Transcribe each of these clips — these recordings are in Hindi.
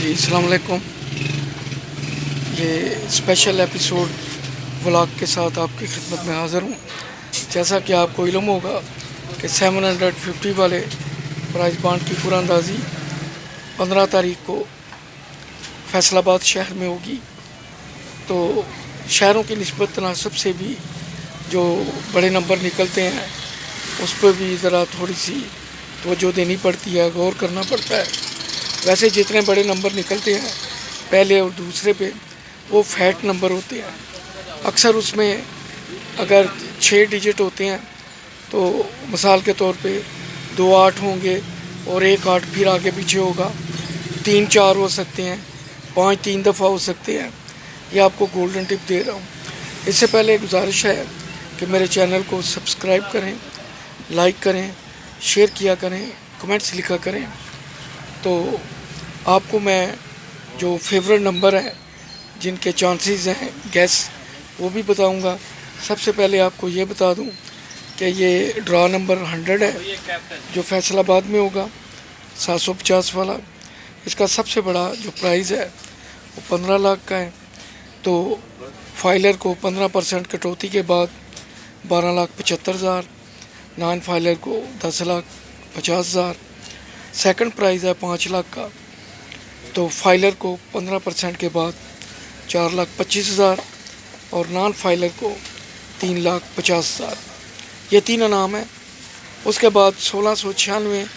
जी अस्सलाम वालेकुम। ये स्पेशल एपिसोड व्लॉग के साथ आपकी खिदमत में हाज़िर हूँ। जैसा कि आपको इल्म होगा कि 750 वाले प्राइस बॉन्ड की कुरानंदाज़ी 15 तारीख को फैसलाबाद शहर में होगी। तो शहरों की निस्बत तनासब से भी जो बड़े नंबर निकलते हैं उस पर भी ज़रा थोड़ी सी तवज्जो देनी पड़ती है, गौर करना पड़ता है। वैसे जितने बड़े नंबर निकलते हैं पहले और दूसरे पे वो फैट नंबर होते हैं। अक्सर उसमें अगर 6 डिजिट होते हैं तो मिसाल के तौर पे 2 8 होंगे और 1 8 फिर आगे पीछे होगा, 3 4 हो सकते हैं, 5 3 दफ़ा हो सकते हैं। ये आपको गोल्डन टिप दे रहा हूँ। इससे पहले गुजारिश है कि मेरे चैनल को सब्सक्राइब करें, लाइक करें, शेयर किया करें, कमेंट्स लिखा करें। तो आपको मैं जो फेवरेट नंबर है जिनके चांसेस हैं गैस वो भी बताऊंगा। सबसे पहले आपको ये बता दूं कि ये ड्रा नंबर 100 है जो फैसलाबाद में होगा, 750 वाला। इसका सबसे बड़ा जो प्राइज़ है वो 15 लाख का है। तो फाइलर को 15% कटौती के बाद 12,75,000, नॉन फाइलर को 10,50,000। सेकंड प्राइज़ है 5 लाख का। तो फाइलर को 15% के बाद 4,25,000 और नॉन फाइलर को 3,50,000। ये 3 इनाम है। उसके बाद 1696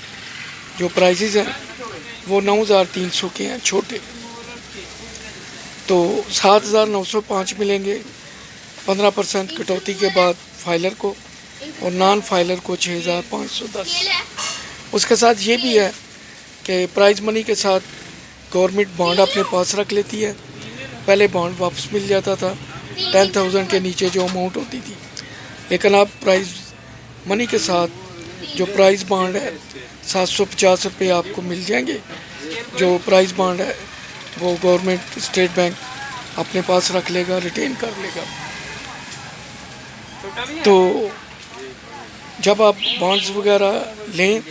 जो प्राइजेज़ हैं वो 9,300 के हैं छोटे। तो 7,905 मिलेंगे 15% कटौती के बाद फाइलर को और नॉन फाइलर को 6,510। उसके साथ ये भी है कि प्राइज़ मनी के साथ गवर्नमेंट बॉन्ड अपने पास रख लेती है। पहले बॉन्ड वापस मिल जाता था 10,000 के नीचे जो अमाउंट होती थी, लेकिन अब प्राइज़ मनी के साथ जो प्राइज़ बॉन्ड है 750 रुपये आपको मिल जाएंगे। जो प्राइज़ बॉन्ड है वो गवर्नमेंट स्टेट बैंक अपने पास रख लेगा, रिटेन कर लेगा। तो जब आप बॉन्ड्स वगैरह लें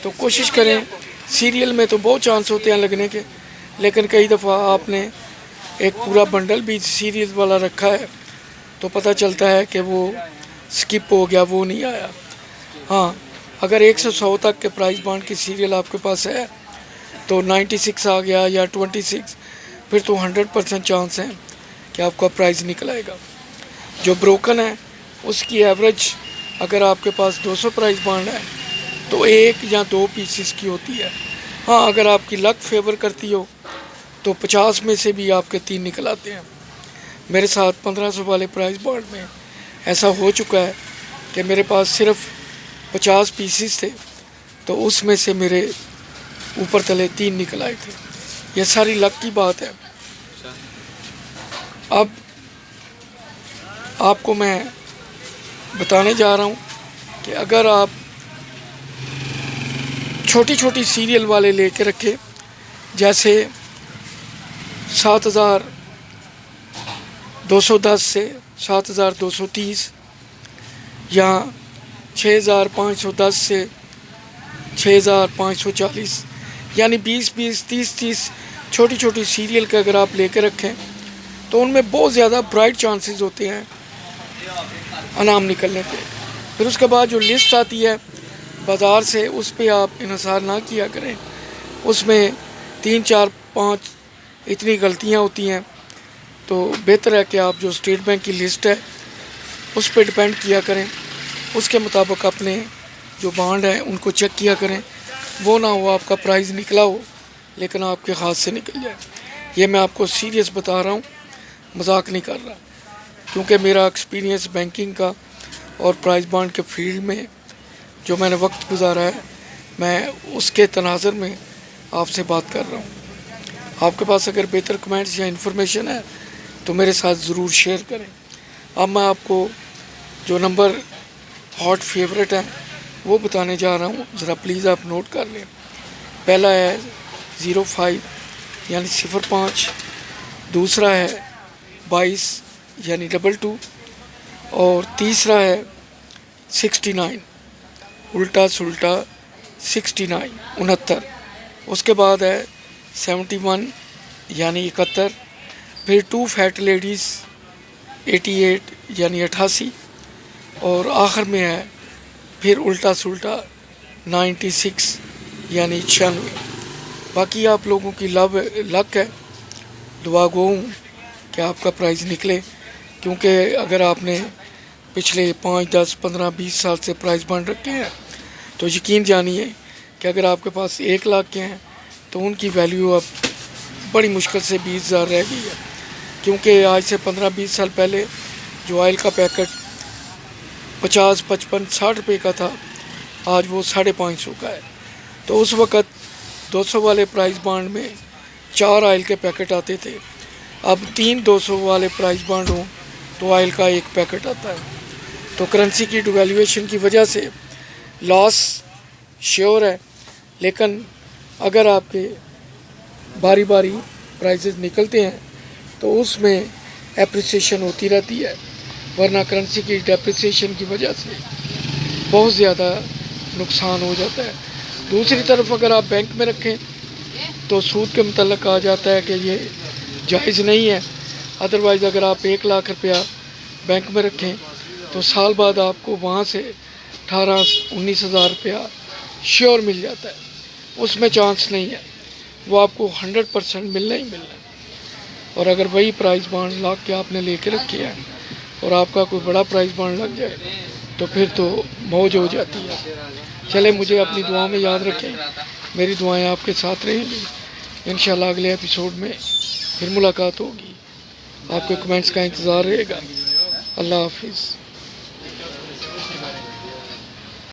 तो कोशिश करें, सीरियल में तो बहुत चांस होते हैं लगने के, लेकिन कई दफ़ा आपने एक पूरा बंडल भी सीरियल वाला रखा है तो पता चलता है कि वो स्किप हो गया, वो नहीं आया। हाँ, अगर 1 से 100 तक के प्राइस बॉन्ड की सीरियल आपके पास है तो 96 आ गया या 26, फिर तो 100% चांस है कि आपका प्राइज़ निकल आएगा। जो ब्रोकन है उसकी एवरेज अगर आपके पास 200 प्राइस बॉन्ड है तो 1 या 2 पीसेस की होती है। हाँ, अगर आपकी लक फेवर करती हो तो 50 में से भी आपके 3 निकल आते हैं। मेरे साथ 1500 वाले प्राइस बॉन्ड में ऐसा हो चुका है कि मेरे पास सिर्फ 50 पीसेस थे तो उसमें से मेरे ऊपर तले 3 निकल आए थे। ये सारी लक की बात है। अब आपको मैं बताने जा रहा हूँ कि अगर आप छोटी छोटी सीरियल वाले लेके रखें, जैसे 7,210 से 7,230 या 6,510 से 6,540, यानी 20-20, 30-30 छोटी छोटी सीरियल के अगर आप लेके रखें तो उनमें बहुत ज़्यादा ब्राइट चांसेस होते हैं इनाम निकलने के। फिर उसके बाद जो लिस्ट आती है बाज़ार से उस पर आप इन्हिसार ना किया करें। उसमें 3 4 5 इतनी गलतियां होती हैं। तो बेहतर है कि आप जो स्टेट बैंक की लिस्ट है उस पर डिपेंड किया करें, उसके मुताबिक अपने जो बॉन्ड हैं उनको चेक किया करें। वो ना हो आपका प्राइज़ निकला हो लेकिन आपके हाथ से निकल जाए। ये मैं आपको सीरियस बता रहा हूँ, मजाक नहीं कर रहा, क्योंकि मेरा एक्सपीरियंस बैंकिंग का और प्राइस बॉन्ड के फील्ड में जो मैंने वक्त गुजारा है, मैं उसके तनाज़र में आपसे बात कर रहा हूँ। आपके पास अगर बेहतर कमेंट्स या इन्फॉर्मेशन है तो मेरे साथ ज़रूर शेयर करें। अब मैं आपको जो नंबर हॉट फेवरेट है वो बताने जा रहा हूँ, ज़रा प्लीज़ आप नोट कर लें। पहला है 05 यानी 05, दूसरा है 22 यानी 22 और तीसरा है 69 उल्टा सुल्टा 69 69। उसके बाद है 71 यानी 71, फिर 2 फैट लेडीज़ 88 यानी 88, और आखिर में है फिर उल्टा सुल्टा 96 यानी 96। बाकी आप लोगों की लक है, दुआ गो हूँ कि आपका प्राइज़ निकले, क्योंकि अगर आपने पिछले 5, 10, 15, 20 साल से प्राइज़ बन रखे हैं तो यकीन जानिए कि अगर आपके पास 1 लाख के हैं तो उनकी वैल्यू अब बड़ी मुश्किल से 20,000 रह गई है, क्योंकि आज से 15-20 साल पहले जो ऑयल का पैकेट 50, 55, 60 रुपये का था, आज वो 550 का है। तो उस वक़्त 200 वाले प्राइस बांड में 4 ऑयल के पैकेट आते थे, अब 3 200 वाले प्राइस बांड हों तो ऑयल का 1 पैकेट आता है। तो करेंसी की डिवैल्यूएशन की वजह से लॉस श्योर है, लेकिन अगर आपके बारी बारी प्राइसेस निकलते हैं तो उसमें एप्रिसिएशन होती रहती है, वरना करेंसी की डेप्रिसिएशन की वजह से बहुत ज़्यादा नुकसान हो जाता है। दूसरी तरफ अगर आप बैंक में रखें तो सूद के मुतल्लिक़ कहा जाता है कि ये जायज़ नहीं है। अदरवाइज़ अगर आप 1 लाख रुपया बैंक में रखें तो साल बाद आपको वहाँ से 18-19 हज़ार रुपया श्योर मिल जाता है, उसमें चांस नहीं है, वो आपको 100% मिलना ही मिलना है। और अगर वही प्राइस बांड लाख के आपने लेके रखे हैं और आपका कोई बड़ा प्राइस बांड लग जाए तो फिर तो मौज हो जाती है। चले, मुझे अपनी दुआओं में याद रखें, मेरी दुआएं आपके साथ रहेंगी। इंशाल्लाह अगले एपिसोड में फिर मुलाकात होगी। आपके कमेंट्स का इंतज़ार रहेगा। अल्लाह हाफिज़।